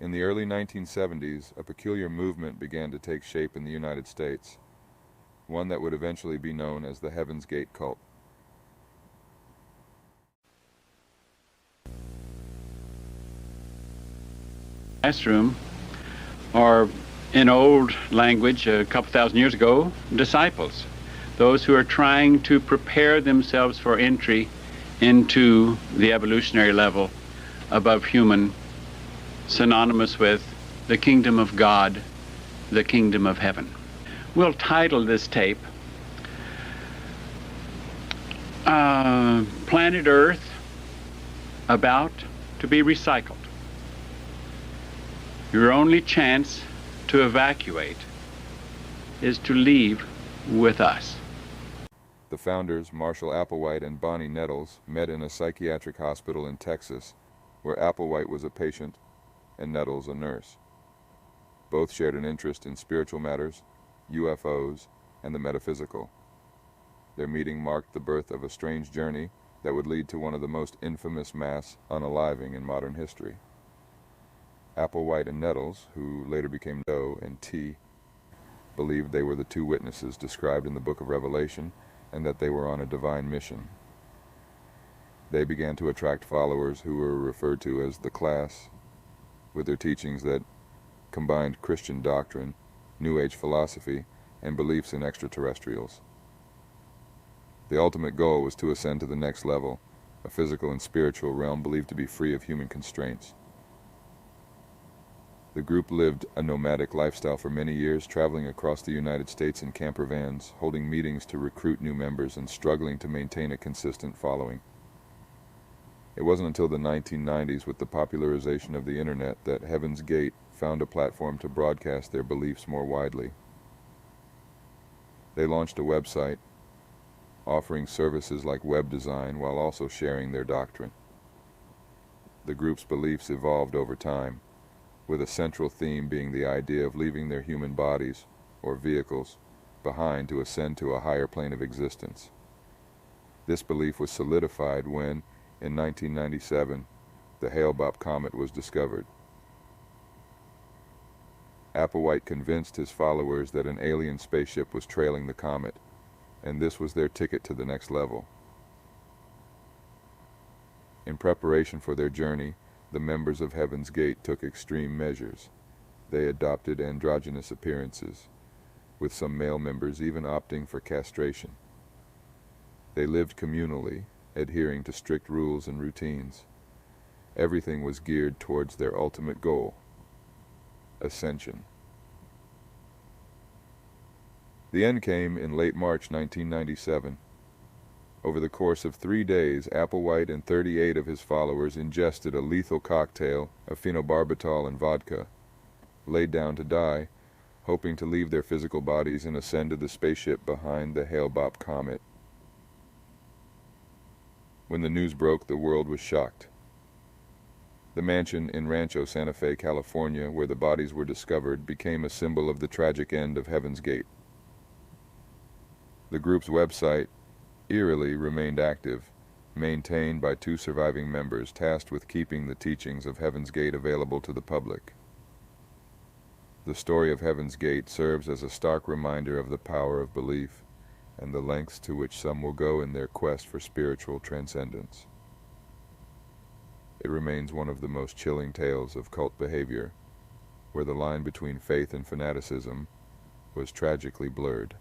In the early 1970s, a peculiar movement began to take shape in the United States, one that would eventually be known as the Heaven's Gate cult. Classroom, or in old language a couple thousand years ago, disciples, those who are trying to prepare themselves for entry into the evolutionary level above human, synonymous with the kingdom of God, the kingdom of heaven. We'll title this tape Planet Earth About to be Recycled. Your only chance to evacuate is to leave with us. The founders, Marshall Applewhite and Bonnie Nettles, met in a psychiatric hospital in Texas, where Applewhite was a patient and Nettles a nurse. Both shared an interest in spiritual matters, UFOs, and the metaphysical. Their meeting marked the birth of a strange journey that would lead to one of the most infamous mass unaliving in modern history. Applewhite and Nettles, who later became Doe and T, believed they were the two witnesses described in the Book of Revelation and that they were on a divine mission. They began to attract followers who were referred to as the class, with their teachings that combined Christian doctrine, New Age philosophy, and beliefs in extraterrestrials. The ultimate goal was to ascend to the next level, a physical and spiritual realm believed to be free of human constraints. The group lived a nomadic lifestyle for many years, traveling across the United States in camper vans, holding meetings to recruit new members and struggling to maintain a consistent following. It wasn't until the 1990s, with the popularization of the internet, that Heaven's Gate found a platform to broadcast their beliefs more widely. They launched a website, offering services like web design while also sharing their doctrine. The group's beliefs evolved over time, with a central theme being the idea of leaving their human bodies, or vehicles, behind to ascend to a higher plane of existence. This belief was solidified when, in 1997, the Hale-Bopp comet was discovered. Applewhite convinced his followers that an alien spaceship was trailing the comet, and this was their ticket to the next level. In preparation for their journey, the members of Heaven's Gate took extreme measures. They adopted androgynous appearances, with some male members even opting for castration. They lived communally, adhering to strict rules and routines. Everything was geared towards their ultimate goal, ascension. The end came in late March 1997. Over the course of 3 days, Applewhite and 38 of his followers ingested a lethal cocktail of phenobarbital and vodka, laid down to die, hoping to leave their physical bodies and ascend to the spaceship behind the Hale-Bopp comet. When the news broke, the world was shocked. The mansion in Rancho Santa Fe, California, where the bodies were discovered, became a symbol of the tragic end of Heaven's Gate. The group's website, eerily, remained active, maintained by 2 surviving members tasked with keeping the teachings of Heaven's Gate available to the public. The story of Heaven's Gate serves as a stark reminder of the power of belief and the lengths to which some will go in their quest for spiritual transcendence. It remains one of the most chilling tales of cult behavior, where the line between faith and fanaticism was tragically blurred.